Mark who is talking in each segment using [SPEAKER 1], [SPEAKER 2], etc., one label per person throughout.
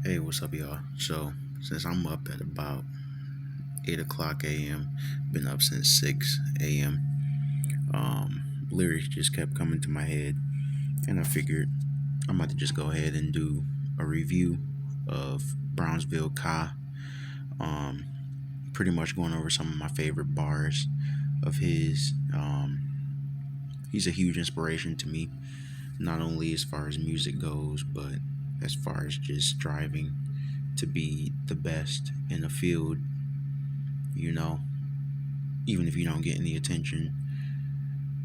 [SPEAKER 1] Hey, what's up, y'all? So, since I'm up at about 8 o'clock a.m., been up since 6 a.m., lyrics just kept coming to my head, and I figured I'm about to just go ahead and do a review of Brownsville Ka. Um, Pretty much going over some of my favorite bars of his. He's a huge inspiration to me, not only as far as music goes, but as far as just striving to be the best in the field, you know, even if you don't get any attention.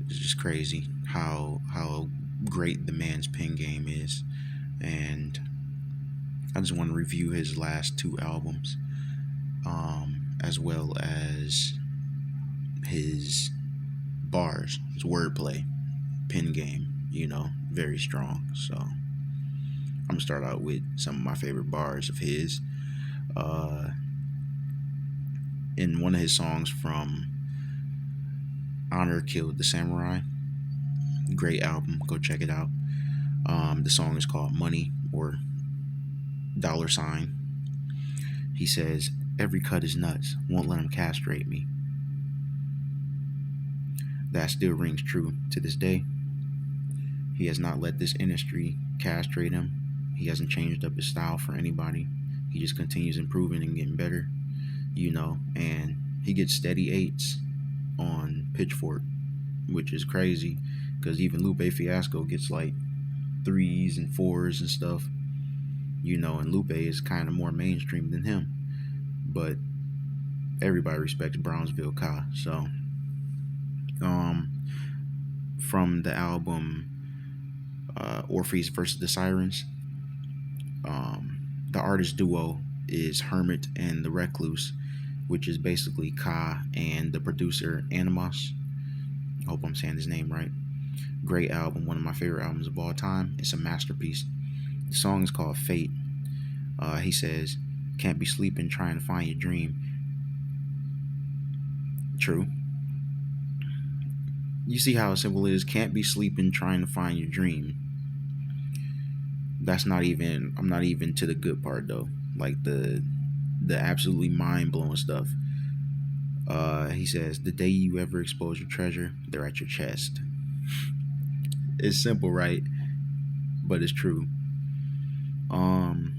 [SPEAKER 1] It's just crazy how great the man's pen game is. And I just want to review his last two albums, as well as his bars, his wordplay, pen game, very strong. So I'm gonna start out with some of my favorite bars of his. Uh, in one of his songs from Honor Killed the Samurai, great album, go check it out. The song is called Money or Dollar Sign. He says, "Every cut is nuts, won't let him castrate me." That still rings true to this day. He has not let this industry castrate him. He hasn't changed up his style for anybody. He just continues improving and getting better, and he gets steady eights on Pitchfork, which is crazy because even Lupe Fiasco gets like threes and fours and stuff, and Lupe is kind of more mainstream than him. But everybody respects Brownsville Ka. So, from the album Orpheus versus the Sirens, the artist duo is Hermit and the Recluse, which is basically Ka and the producer Animos. I hope I'm saying his name right. Great album, one of my favorite albums of all time. It's a masterpiece. The song is called Fate. He says, "Can't be sleeping trying to find your dream." True. You see how simple it is? Can't be sleeping trying to find your dream. I'm not even to the good part though. Like the absolutely mind blowing stuff. He says, "The day you ever expose your treasure, they're at your chest." It's simple, right? But it's true. On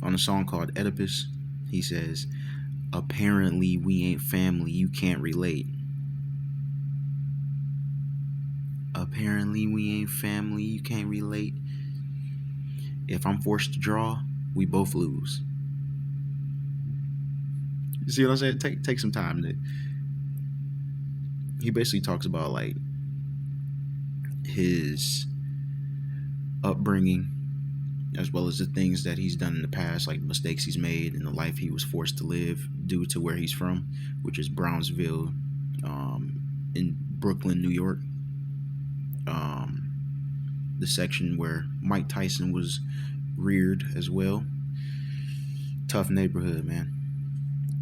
[SPEAKER 1] a song called Oedipus, he says, "Apparently we ain't family, you can't relate." Apparently we ain't family, you can't relate. If I'm forced to draw, we both lose. You see what I'm saying? Take some time to. He basically talks about like his upbringing, as well as the things that he's done in the past, like mistakes he's made and the life he was forced to live due to where he's from, which is Brownsville, in Brooklyn, New York. The section where Mike Tyson was reared as well. Tough neighborhood, man.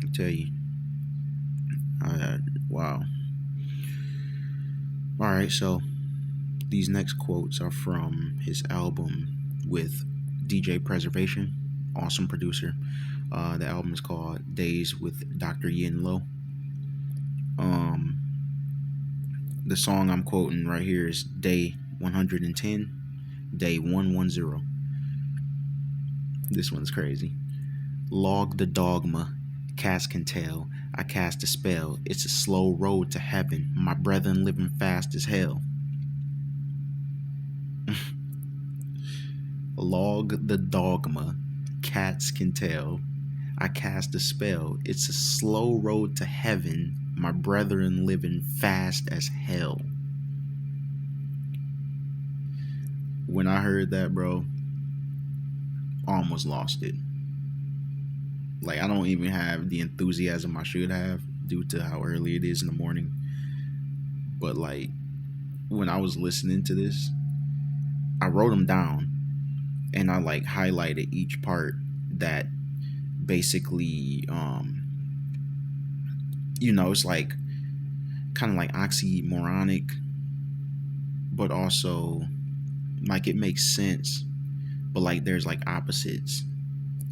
[SPEAKER 1] I tell you. Wow. All right, so these next quotes are from his album with DJ Preservation, awesome producer. The album is called Days with Dr. Yin Lo. The song I'm quoting right here is Day 110, Day 110. This one's crazy. "Log the dogma, cats can tell. I cast a spell. It's a slow road to heaven. My brethren living fast as hell." Log the dogma, cats can tell. I cast a spell. It's a slow road to heaven. My brethren living fast as hell. When I heard that, bro, I almost lost it. Like, I don't even have the enthusiasm I should have due to how early it is in the morning. But like, when I was listening to this, I wrote them down and I like highlighted each part that basically it's like kind of like oxymoronic, but also like it makes sense, but like there's like opposites.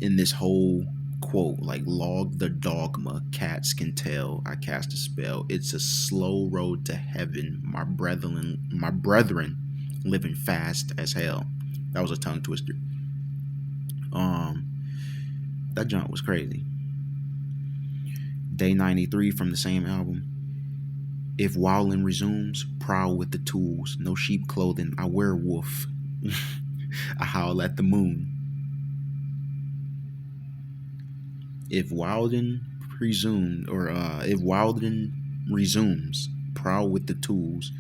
[SPEAKER 1] in this whole quote, like, log the dogma, cats can tell I cast a spell. It's a slow road to heaven. My brethren living fast as hell. That was a tongue twister. Um, that junk was crazy. Day 93 from the same album. If wilding resumes, prowl with the tools. No sheep clothing, I wear wolf. I howl at the moon. If Wilden resumes, prowl with the tools,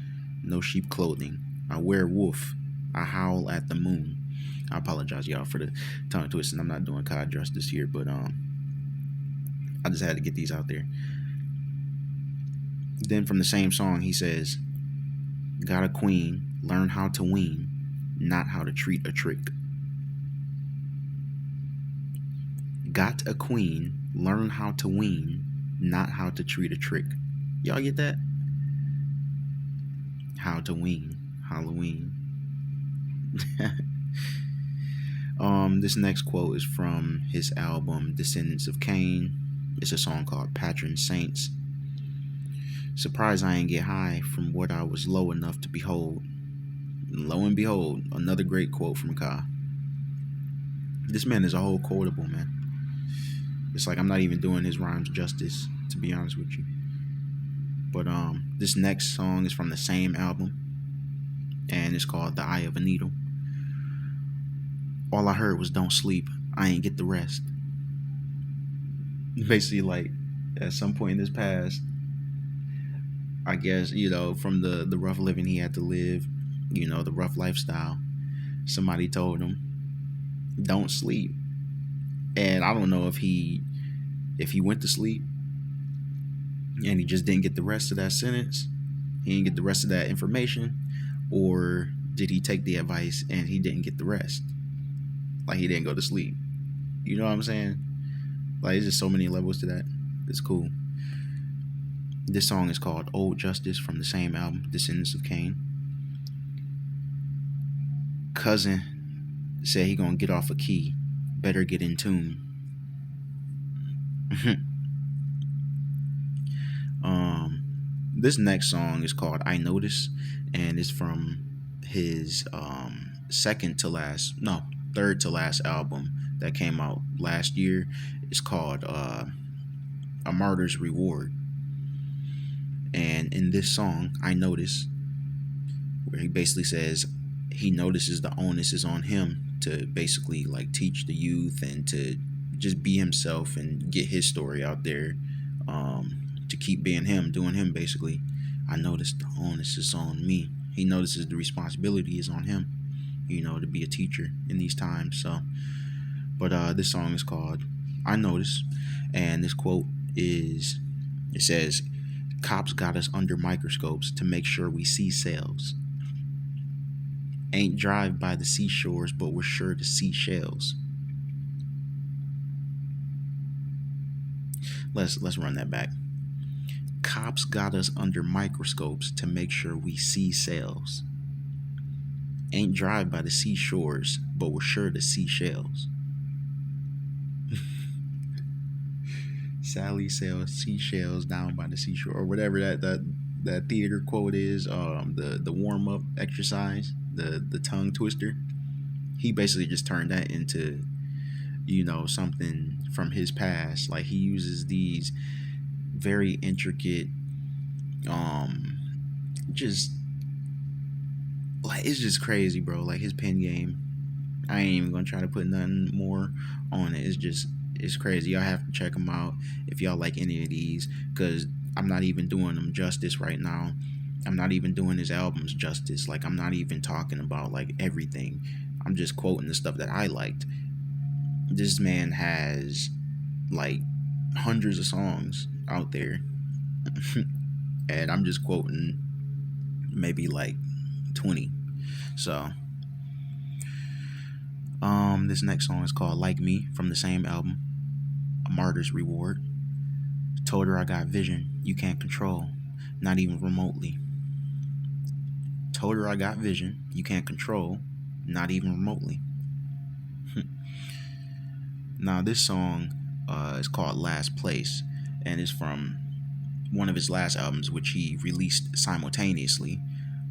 [SPEAKER 1] no sheep clothing. I wear wolf. I howl at the moon. I apologize, y'all, for the tongue twisting. I'm not doing COD justice here, but I just had to get these out there. Then from the same song, he says, "Got a queen, learn how to wean, not how to treat a trick." Got a queen, learn how to wean, not how to treat a trick. Y'all get that? How to wean, Halloween. This next quote is from his album Descendants of Cain. It's a song called Patron Saints. Surprised I ain't get high from what I was low enough to behold. Lo and behold, another great quote from Ka. This man is a whole quotable, man. It's like I'm not even doing his rhymes justice, to be honest with you. But this next song is from the same album, and it's called The Eye of a Needle. All I heard was "Don't sleep, I ain't get the rest." Basically, like, at some point in his past, I guess, from the rough living he had to live, the rough lifestyle, somebody told him, "Don't sleep." And I don't know if he went to sleep and he just didn't get the rest of that sentence, he didn't get the rest of that information, or did he take the advice and he didn't get the rest? Like, he didn't go to sleep. You know what I'm saying? Like, there's just so many levels to that. It's cool. This song is called Old Justice from the same album, Descendants of Cain. Cousin said he gonna get off a key. Better get in tune. This next song is called I Notice, and it's from his third to last album that came out last year. It's called A Martyr's Reward. And in this song, I Notice, where he basically says he notices the onus is on him to basically, like, teach the youth and to just be himself and get his story out there, to keep being him, doing him, basically. I notice the onus is on me. He notices the responsibility is on him, to be a teacher in these times. So, but this song is called I Notice, and this quote is, it says, "Cops got us under microscopes to make sure we see sales. Ain't drive by the seashores, but we're sure to see shells." Let's run that back. Cops got us under microscopes to make sure we see sales. Ain't drive by the seashores, but we're sure to see shells. Sally sells seashells down by the seashore, or whatever that theater quote is. The warm up exercise, the tongue twister. He basically just turned that into, something from his past. Like, he uses these very intricate, just, like, it's just crazy, bro. Like, his pen game, I ain't even gonna try to put nothing more on it. It's crazy. Y'all have to check him out if y'all like any of these, because I'm not even doing them justice right now. I'm not even doing his albums justice. Like, I'm not even talking about, like, everything. I'm just quoting the stuff that I liked. This man has, like, hundreds of songs out there. And I'm just quoting maybe, like, 20. So, this next song is called Like Me from the same album, A Martyr's Reward. Told her I got vision you can't control, not even remotely. Told her I got vision you can't control, not even remotely. Now this song is called Last Place, and it's from one of his last albums, which he released simultaneously,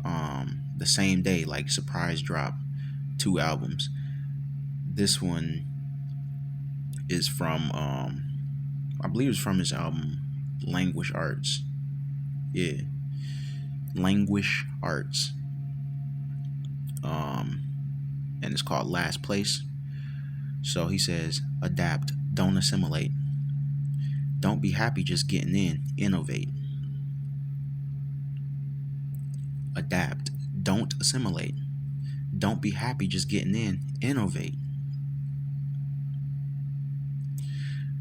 [SPEAKER 1] the same day, like surprise drop, two albums. This one is from, I believe it's from his album Languish Arts. Yeah, Languish Arts. Um, and it's called Last Place. So he says, adapt, don't assimilate. Don't be happy just getting in, innovate. Adapt, don't assimilate. Don't be happy just getting in, innovate.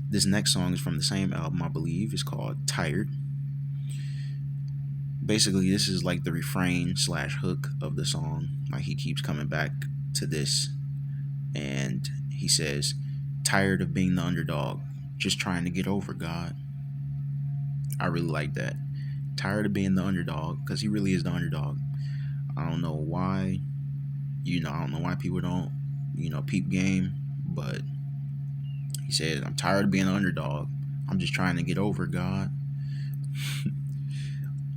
[SPEAKER 1] This next song is from the same album, I believe. It's called Tired. Basically, this is like the refrain slash hook of the song. Like he keeps coming back to this, and he says, tired of being the underdog, just trying to get over, God. I really like that. Tired of being the underdog, because he really is the underdog. I don't know why, I don't know why people don't, peep game, but he said, I'm tired of being an underdog. I'm just trying to get over, God.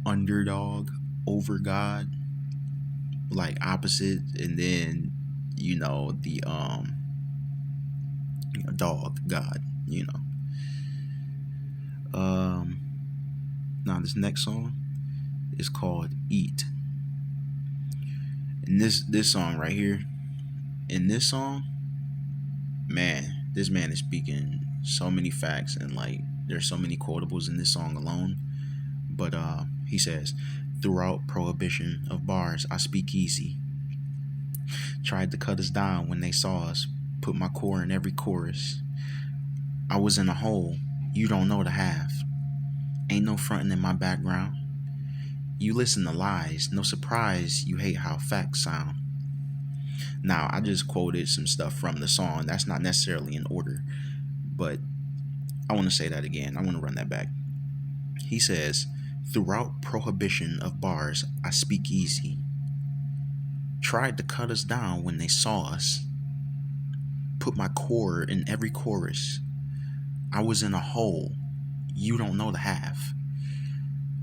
[SPEAKER 1] Underdog, over God, like opposite, and then, the dog, God, Now this next song is called Eat. And this song right here, in this song, man, this man is speaking so many facts, and like there's so many quotables in this song alone. But he says, throughout prohibition of bars, I speak easy. Tried to cut us down when they saw us, put my core in every chorus. I was in a hole, you don't know the half. Ain't no frontin' in my background. You listen to lies, no surprise you hate how facts sound. Now, I just quoted some stuff from the song. That's not necessarily in order, but I want to say that again. I want to run that back. He says, throughout prohibition of bars, I speak easy. Tried to cut us down when they saw us. Put my core in every chorus. I was in a hole. You don't know the half.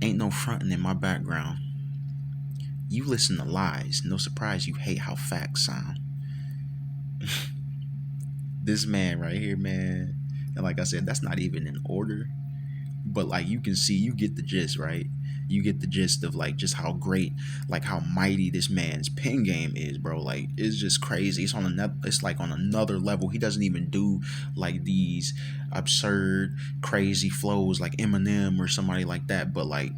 [SPEAKER 1] Ain't no frontin' in my background. You listen to lies. No surprise you hate how facts sound. This man right here, man. And like I said, that's not even in order. But like you can see, you get the gist, right? You get the gist of like just how great, like how mighty this man's pen game is, bro. Like it's just crazy. It's like on another level. He doesn't even do like these absurd, crazy flows like Eminem or somebody like that. But like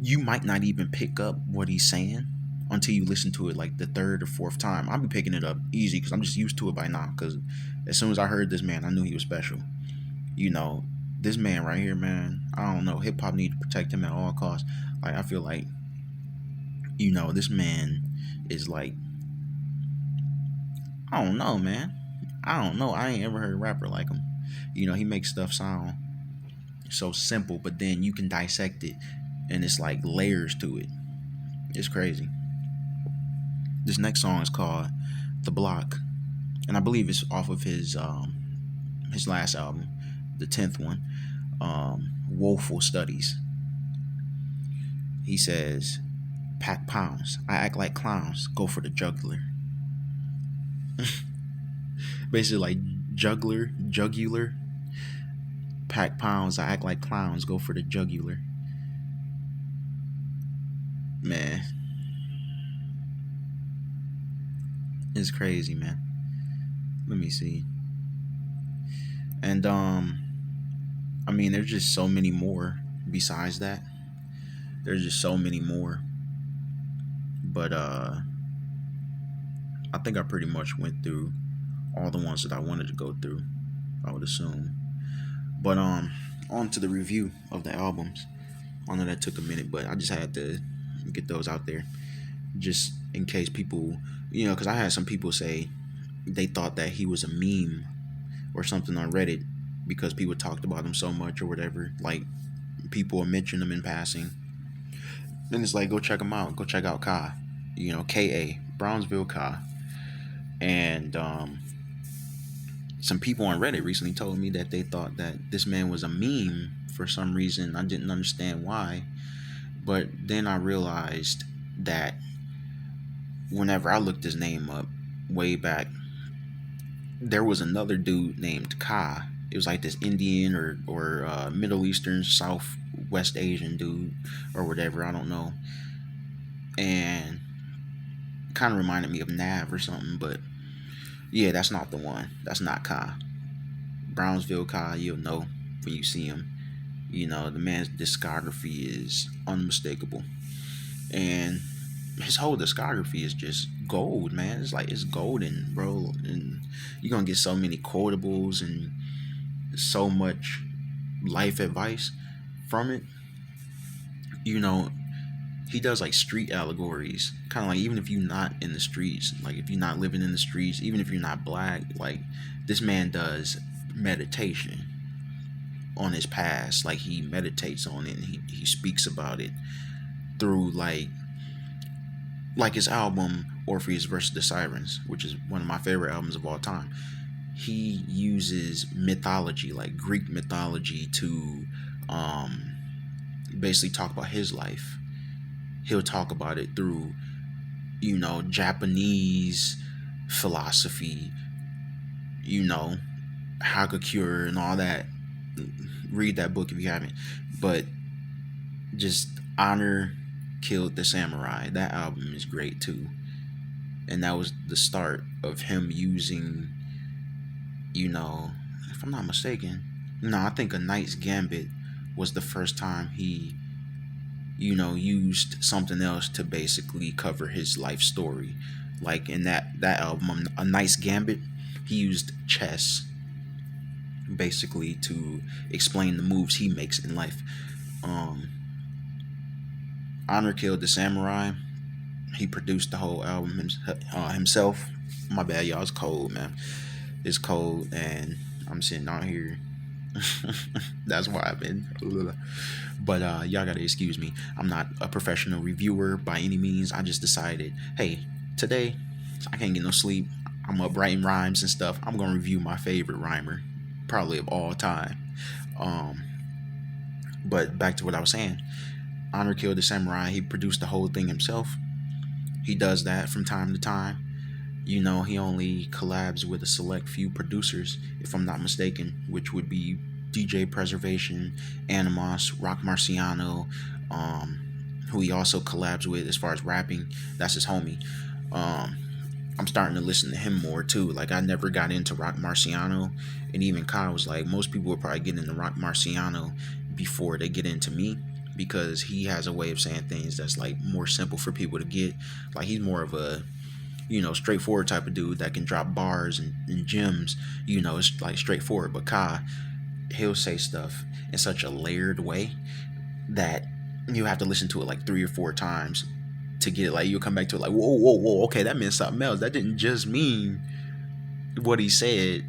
[SPEAKER 1] you might not even pick up what he's saying until you listen to it like the third or fourth time. I'll be picking it up easy because I'm just used to it by now. Because as soon as I heard this man, I knew he was special. This man right here, man, I don't know. Hip hop need to protect him at all costs. Like, I feel like, this man is like, I don't know, man. I don't know. I ain't ever heard a rapper like him. He makes stuff sound so simple, but then you can dissect it and it's like layers to it. It's crazy. This next song is called The Block, and I believe it's off of his last album, the 10th one, Woeful Studies. He says, pack pounds, I act like clowns, go for the jugular. Basically like jugular. Pack pounds, I act like clowns, go for the jugular. Man, it's crazy, man. Let me see. And I mean, there's just so many more besides that. There's just so many more. But I think I pretty much went through all the ones that I wanted to go through, I would assume. But on to the review of the albums. I know that took a minute, but I just had to get those out there just in case people, because I had some people say they thought that he was a meme or something on Reddit because people talked about him so much or whatever. Like, people mention him in passing. Then it's like, go check him out. Go check out Ka. Ka. Brownsville Ka. And Some people on Reddit recently told me that they thought that this man was a meme for some reason. I didn't understand why. But then I realized that whenever I looked his name up way back, there was another dude named Ka. It was like this Indian or Middle Eastern, Southwest Asian dude or whatever. I don't know. And kind of reminded me of Nav or something. But yeah, that's not the one. That's not Ka. Brownsville Ka, you'll know when you see him. You know, the man's discography is unmistakable. And his whole discography is just gold, man. It's like it's golden, bro. And you're gonna get so many quotables and so much life advice from it. You know, he does like street allegories. Kind of like even if you're not in the streets, like if you're not living in the streets, even if you're not black, like this man does meditation on his past. Like he meditates on it and he speaks about it through like his album Orpheus versus the Sirens, which is one of my favorite albums of all time. He uses mythology, like Greek mythology, to basically talk about his life. He'll talk about it through, Japanese philosophy, Hagakure and all that. Read that book if you haven't. But just Honor Killed the Samurai. That album is great too. And that was the start of him using, if I'm not mistaken, no, I think A Knight's Gambit was the first time he, used something else to basically cover his life story. Like in that album, A Knight's Gambit, he used chess basically to explain the moves he makes in life. Honor Killed the Samurai, he produced the whole album himself. My bad, y'all. It's cold, man. It's cold, and I'm sitting out here. That's why I've been. But y'all gotta excuse me. I'm not a professional reviewer by any means. I just decided, hey, today I can't get no sleep. I'm up writing rhymes and stuff. I'm gonna review my favorite rhymer, probably of all time. But back to what I was saying. Honor Killed the Samurai. He produced the whole thing himself. He does that from time to time. He only collabs with a select few producers, if I'm not mistaken, which would be DJ Preservation, Animos, Rock Marciano, who he also collabs with as far as rapping. That's his homie. I'm starting to listen to him more too. Like I never got into Rock Marciano, and even Kyle was like, most people would probably get into Rock Marciano before they get into me, because he has a way of saying things that's like more simple for people to get. Like he's more of a straightforward type of dude that can drop bars and gems. It's like straightforward. But Kai, he'll say stuff in such a layered way that you have to listen to it like 3 or 4 times to get it. Like you'll come back to it like, whoa, okay, that meant something else. That didn't just mean what he said,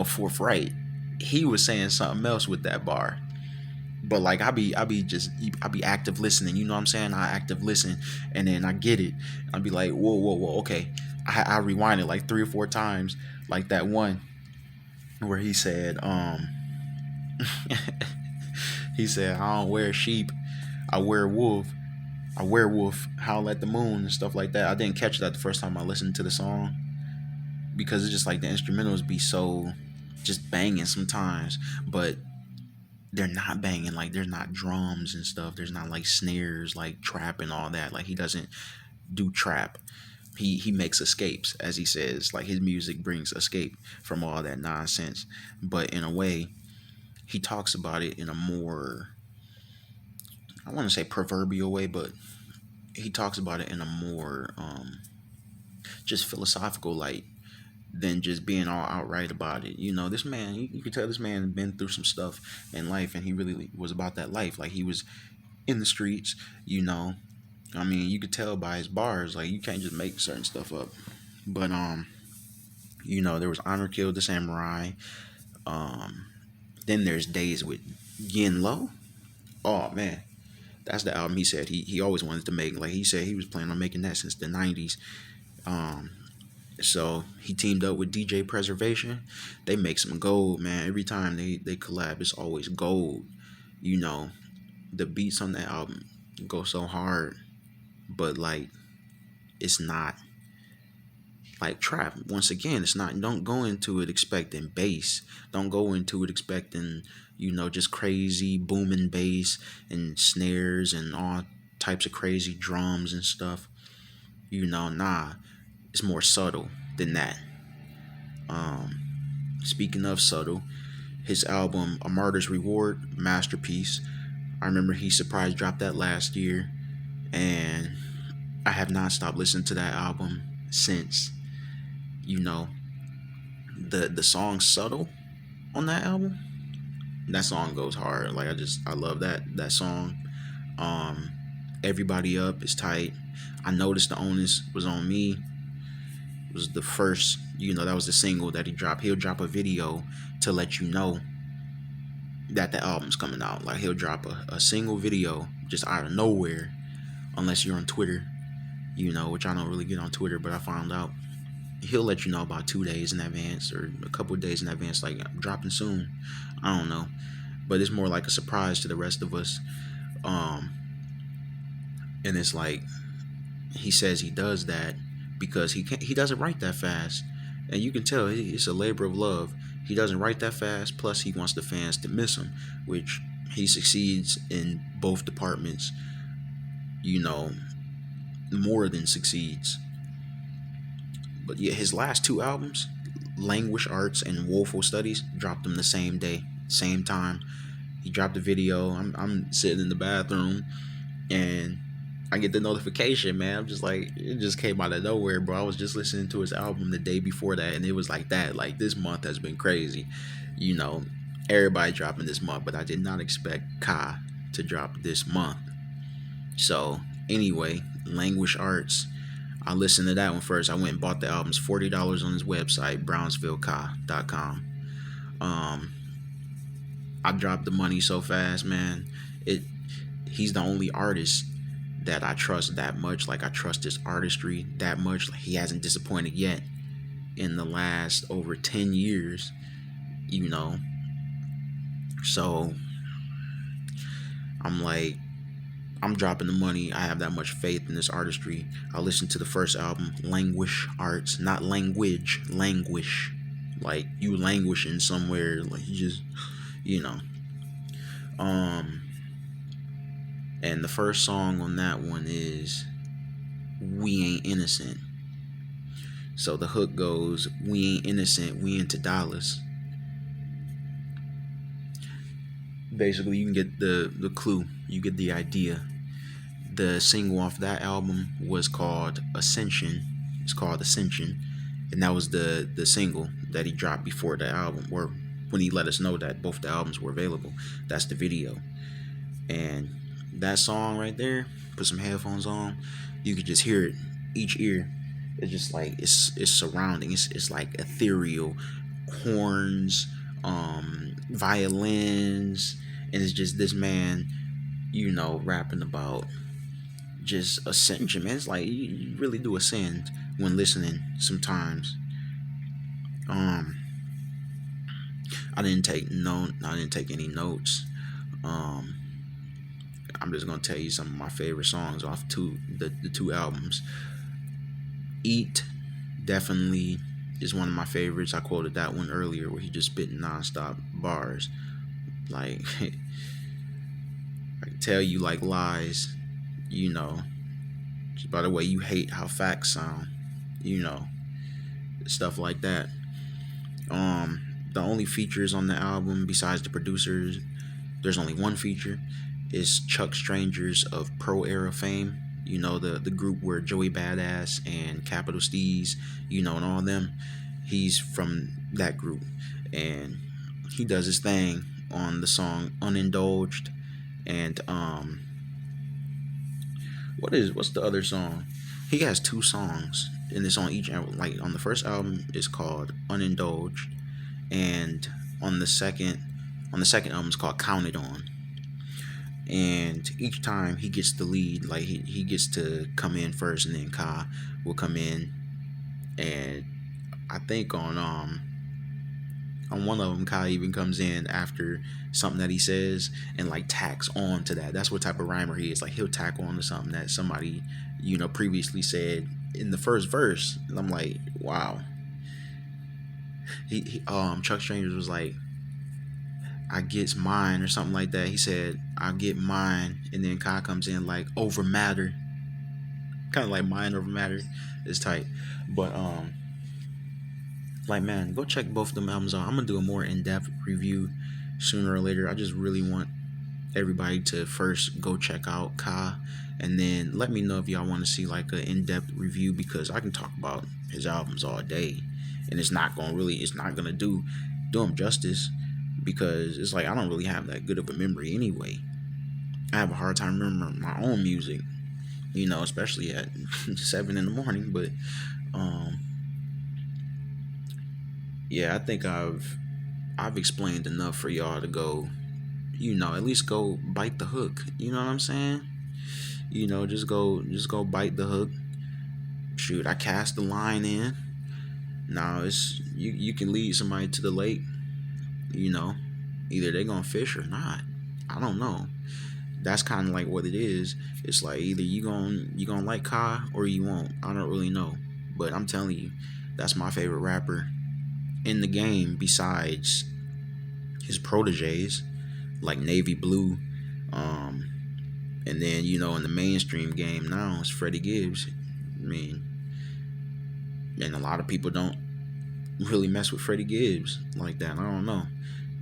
[SPEAKER 1] forthright. He was saying something else with that bar. But like I be active listening, you know what I'm saying? I active listen, and then I get it. I'll be like, whoa, okay. I rewind it like 3 or 4 times, like that one where he said, he said, I don't wear sheep, I wear wolf. I werewolf, howl at the moon and stuff like that. I didn't catch that the first time I listened to the song, because it's just like the instrumentals be so just banging sometimes, but they're not banging. Like there's not drums and stuff. There's not like snares, like trap and all that. Like he doesn't do trap. He makes escapes, as he says. Like his music brings escape from all that nonsense. But in a way, he talks about it in a more, I want to say proverbial way, but he talks about it in a more just philosophical light than just being all outright about it. This man, you can tell this man had been through some stuff in life, and he really was about that life. Like he was in the streets, I mean, you could tell by his bars, like you can't just make certain stuff up. But there was Honor Killed the Samurai. Then there's Days with Yin Lo. Oh man, that's the album he said he always wanted to make. Like he said he was planning on making that since the 90s. So he teamed up with DJ Preservation. They make some gold, man. Every time they collab, it's always gold. You know, the beats on that album go so hard, but like it's not like trap. Once again, it's not. Don't go into it expecting bass. Don't go into it expecting just crazy booming bass and snares and all types of crazy drums and stuff. Nah, it's more subtle than that. Um, Speaking of subtle, his album A Martyr's Reward, masterpiece. I remember he surprise dropped that last year, and I have not stopped listening to that album since. You know, the song Subtle on that album, that song goes hard. Like I love that song. Um Everybody Up is tight. I Noticed the Onus Was on Me was the first, that was the single that he dropped. He'll drop a video to let you know that the album's coming out. Like he'll drop a single video just out of nowhere, unless you're on Twitter, which I don't really get on Twitter, but I found out he'll let you know about 2 days in advance or a couple of days in advance, like I'm dropping soon. I don't know, but it's more like a surprise to the rest of us. Um, and it's like he says he does that because he doesn't write that fast, and you can tell it's a labor of love. He doesn't write that fast. Plus, he wants the fans to miss him, which he succeeds in both departments. More than succeeds. But yeah, his last two albums, Languish Arts and Woeful Studies, dropped them the same day, same time. He dropped the video. I'm sitting in the bathroom, and I get the notification, man. I'm just like, it just came out of nowhere, bro. I was just listening to his album the day before that, and it was like that. Like, this month has been crazy. Everybody dropping this month, but I did not expect Ka to drop this month. So, anyway, Languish Arts. I listened to that one first. I went and bought the albums, $40 on his website, brownsvilleka.com. I dropped the money so fast, man. He's the only artist that I trust that much. Like, I trust his artistry that much. Like, he hasn't disappointed yet in the last over 10 years, So I'm like, I'm dropping the money. I have that much faith in this artistry. I listened to the first album, Languish Arts, not language, languish. Like, you languishing somewhere, like you just, And the first song on that one is We Ain't Innocent. So the hook goes, we ain't innocent, we into dollars. Basically, you can get the clue. You get the idea. The single off that album was called Ascension. It's called Ascension. And that was the single that he dropped before the album, or when he let us know that both the albums were available. That's the video. And that song right there, put some headphones on, you could just hear it, each ear. It's just like, it's surrounding. It's like ethereal, horns, violins, and it's just this man, rapping about just ascension, man. It's like you really do ascend when listening sometimes. I didn't take any notes. I'm just gonna tell you some of my favorite songs off the two albums. Eat definitely is one of my favorites. I quoted that one earlier where he just spitting nonstop bars. Like, I can tell you like lies, just by the way you hate how facts sound, stuff like that. The only features on the album besides the producers, there's only one feature, is Chuck Strangers of Pro Era fame. The group where Joey Badass and Capital Steez, and all them. He's from that group, and he does his thing on the song Unindulged. And what's the other song? He has two songs, and it's on each album. Like, on the first album is called Unindulged, and on the second album is called Counted On. And each time he gets the lead, like he gets to come in first, and then Ka will come in and I think on one of them, Kai even comes in after something that he says and like tacks on to that. That's what type of rhymer he is. Like he'll tack on to something that somebody, previously said in the first verse. And I'm like, wow. Chuck Strangers was like, I gets mine or something like that. He said, I get mine, and then Kai comes in like over matter. Kind of like mind over matter. It's tight. But like man, go check both of them albums out. I'm gonna do a more in-depth review sooner or later. I just really want everybody to first go check out Ka, and then let me know if y'all want to see like an in-depth review, because I can talk about his albums all day, and it's not gonna do him justice, because it's like I don't really have that good of a memory anyway. I have a hard time remembering my own music, especially at 7 in the morning. But yeah, I think I've explained enough for y'all to go, at least go bite the hook. You know what I'm saying? Just go bite the hook. Shoot, I cast the line in. Now it's you can lead somebody to the lake. Either they gonna fish or not. I don't know. That's kind of like what it is. It's like either you gonna like Ka or you won't. I don't really know, but I'm telling you, that's my favorite rapper in the game besides his proteges like Navy Blue, and then in the mainstream game now it's Freddie Gibbs. I mean, and a lot of people don't really mess with Freddie Gibbs like that. I don't know.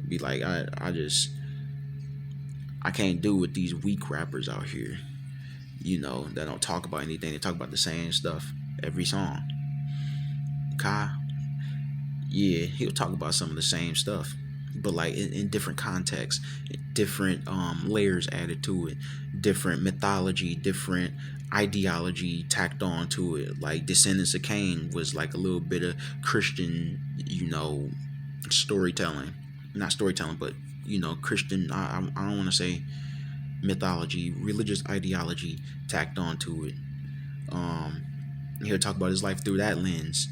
[SPEAKER 1] Be like I can't do with these weak rappers out here, that don't talk about anything. They talk about the same stuff every song. Ka, yeah, he'll talk about some of the same stuff, but like in different contexts, different layers added to it, different mythology, different ideology tacked on to it. Like Descendants of Cain was like a little bit of Christian, storytelling. Not storytelling, but Christian. I don't want to say mythology, religious ideology tacked onto it. He'll talk about his life through that lens.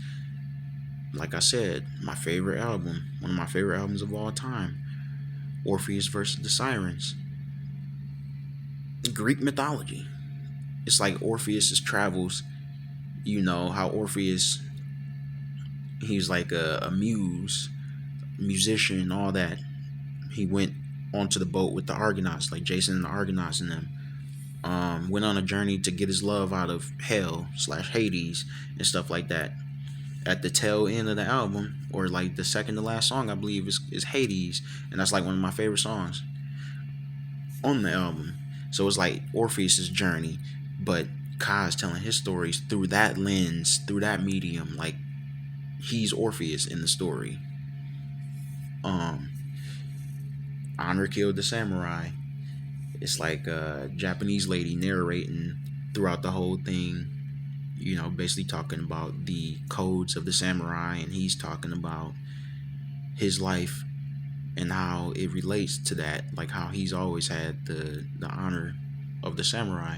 [SPEAKER 1] Like I said, my favorite album, one of my favorite albums of all time, Orpheus versus the Sirens. Greek mythology. It's like Orpheus's travels. How Orpheus, he's like a musician, all that. He went onto the boat with the Argonauts, like Jason and the Argonauts and them. Went on a journey to get his love out of hell / Hades and stuff like that. At the tail end of the album, or like the second to last song, I believe is Hades, and that's like one of my favorite songs on the album. So it's like Orpheus's journey, but Ka is telling his stories through that lens, through that medium. Like he's Orpheus in the story. Honor Killed the Samurai. It's like a Japanese lady narrating throughout the whole thing, basically talking about the codes of the samurai, and he's talking about his life and how it relates to that, like how he's always had the honor of the samurai,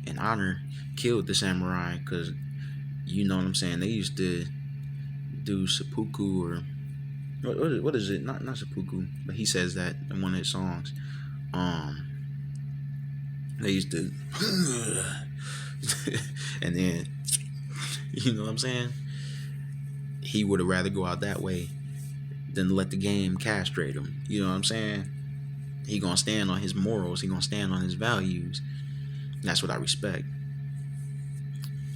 [SPEAKER 1] and Honor killed the samurai because, what I'm saying, they used to do seppuku, or what is it? Not seppuku, but he says that in one of his songs. They used to, and then, what I'm saying? He would have rather go out that way than let the game castrate him. You know what I'm saying? He gonna stand on his morals. He gonna stand on his values. That's what I respect.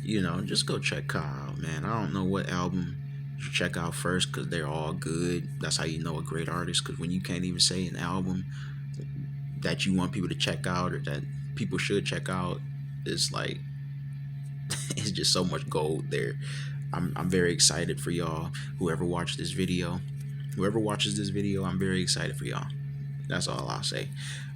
[SPEAKER 1] Just go check Kyle out, man. I don't know what album you should check out first, because they're all good. That's how you know a great artist, because when you can't even say an album that you want people to check out or that people should check out, it's like it's just so much gold there. I'm very excited for y'all. Whoever watches this video, I'm very excited for y'all. That's all I'll say.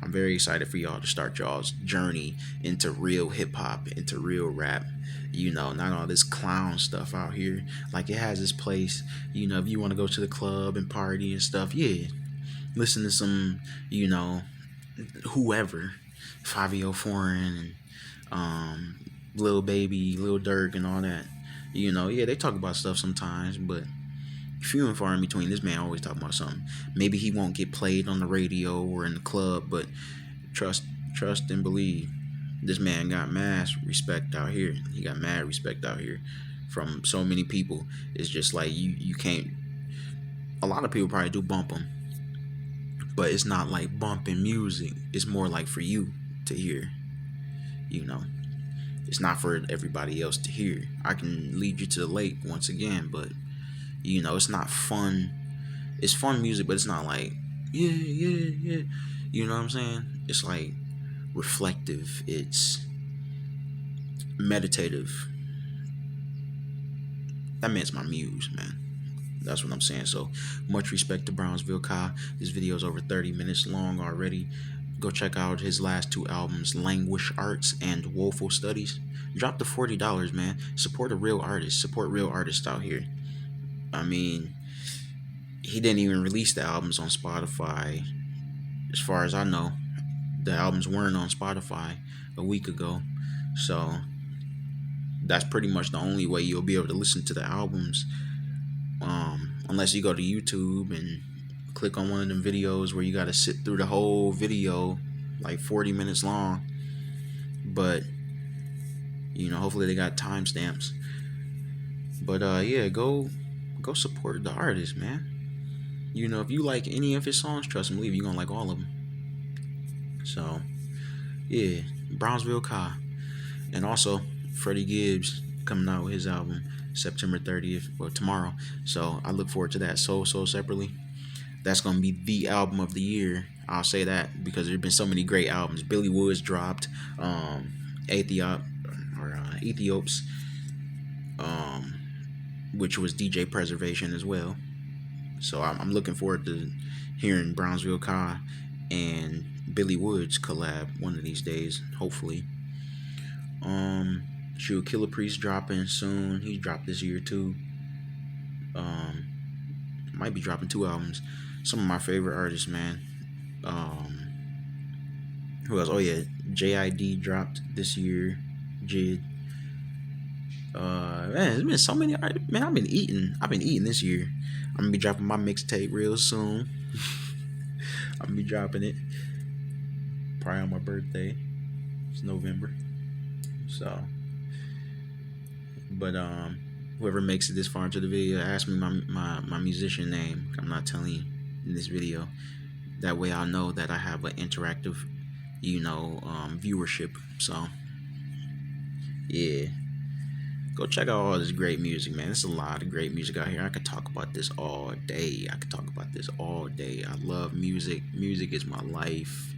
[SPEAKER 1] I'm very excited for y'all to start y'all's journey into real hip hop, into real rap. Not all this clown stuff out here. Like, it has its place. If you want to go to the club and party and stuff, yeah, listen to some, whoever, Fabio Foreign and Lil Baby, Lil Durk, and all that. Yeah, they talk about stuff sometimes, but few and far in between. This man always talking about something. Maybe he won't get played on the radio or in the club, but trust, trust and believe. This man got mad respect out here. He got mad respect out here from so many people. It's just like you can't. A lot of people probably do bump him, but it's not like bumping music. It's more like for you to hear. You know, it's not for everybody else to hear. I can lead you to the lake once again, but it's not fun. It's fun music, but it's not like yeah, yeah, yeah. You know what I'm saying? It's like reflective. It's meditative. That man's my muse, man. That's what I'm saying. So much respect to Brownsville Kai. This video is over 30 minutes long already. Go check out his last two albums, Languish Arts and Woeful Studies. Drop the $40, man. Support a real artist. Support real artists out here. I mean, he didn't even release the albums on Spotify. As far as I know, the albums weren't on Spotify a week ago. So that's pretty much the only way you'll be able to listen to the albums. Unless you go to YouTube and click on one of them videos where you got to sit through the whole video, like 40 minutes long. But hopefully they got timestamps. But yeah, go support the artist, man. If you like any of his songs, trust me, you're gonna like all of them. So yeah, Brownsville Kai. And also Freddie Gibbs coming out with his album September 30th, or tomorrow. So I look forward to that. Soul Separately. That's gonna be the album of the year. I'll say that because there's been so many great albums. Billy Woods dropped, Ethiops, which was DJ Preservation as well. So I'm looking forward to hearing Brownsville Kai and Billy Woods collab one of these days, hopefully. Killer Priest dropping soon. He dropped this year too. Might be dropping 2 albums. Some of my favorite artists, man. Who else? Oh yeah, JID dropped this year. Jid. Man, there's been so many artists. Man, I've been eating this year. I'm gonna be dropping my mixtape real soon. I'm gonna be dropping it probably on my birthday. It's November. So, but whoever makes it this far into the video, ask me my musician name. I'm not telling you in this video. That way I'll know that I have an interactive, viewership. So, yeah. Go check out all this great music, man. There's a lot of great music out here. I could talk about this all day. I love music. Music is my life.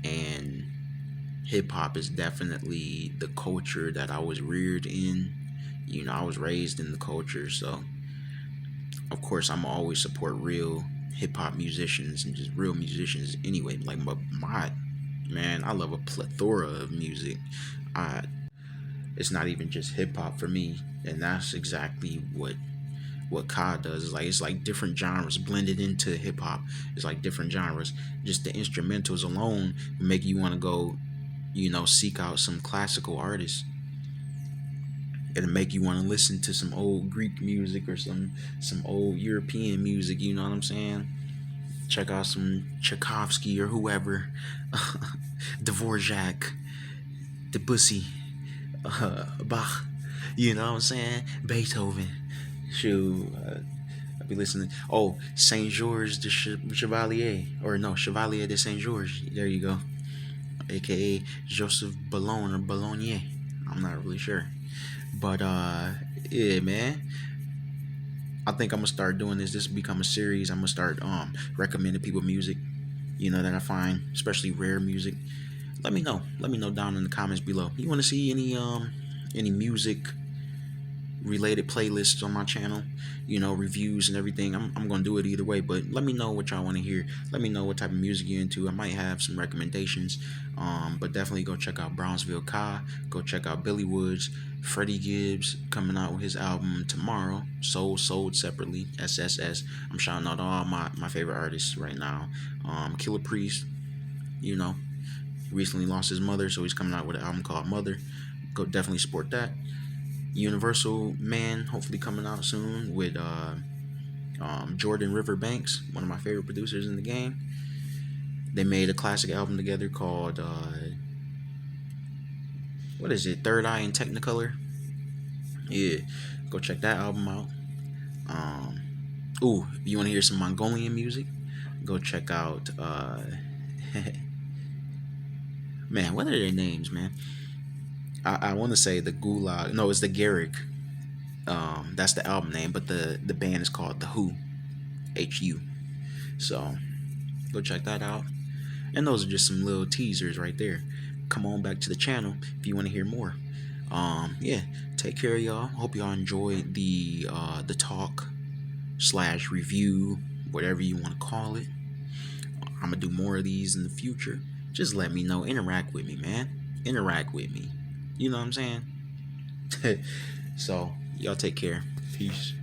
[SPEAKER 1] And hip-hop is definitely the culture that I was reared in. I was raised in the culture. So, of course, I'm always support real hip-hop musicians and just real musicians anyway. Like, man, I love a plethora of music. It's not even just hip-hop for me, and that's exactly what Kai does. It's like different genres blended into hip-hop. It's like different genres. Just the instrumentals alone make you want to go, seek out some classical artists. It'll make you want to listen to some old Greek music or some old European music, you know what I'm saying? Check out some Tchaikovsky or whoever. Dvorak, Debussy, Bach, you know what I'm saying? Beethoven. Shoot, I'll be listening. Oh, Saint Georges de Chevalier, or no, Chevalier de Saint Georges. There you go, aka Joseph Boulogne or Bologna. I'm not really sure, but yeah, man. I think I'm gonna start doing this. This will become a series. I'm gonna start recommending people music, that I find, especially rare music. Let me know down in the comments below. You want to see any music related playlists on my channel, reviews and everything? I'm gonna do it either way, but let me know what y'all want to hear. Let me know what type of music you're into. I might have some recommendations, but definitely go check out Brownsville Kai. Go check out Billy Woods. Freddie Gibbs coming out with his album tomorrow. Sold Separately, SSS. I'm shouting out all my favorite artists right now. Killer Priest, recently lost his mother, so he's coming out with an album called Mother. Go definitely support that. Universal Man, hopefully coming out soon with Jordan River Banks, one of my favorite producers in the game. They made a classic album together called what is it? Third Eye in Technicolor. Yeah, go check that album out. Um, Ooh, you want to hear some Mongolian music? Go check out man, what are their names, man? I want to say the Gulag. No, it's the Garrick. That's the album name, but the band is called the Who, HU. So go check that out. And those are just some little teasers right there. Come on back to the channel if you want to hear more. Yeah, take care, y'all. Hope y'all enjoyed the talk slash review, whatever you want to call it. I'm gonna do more of these in the future. Just let me know. Interact with me, man. Interact with me. You know what I'm saying? So y'all take care. Peace.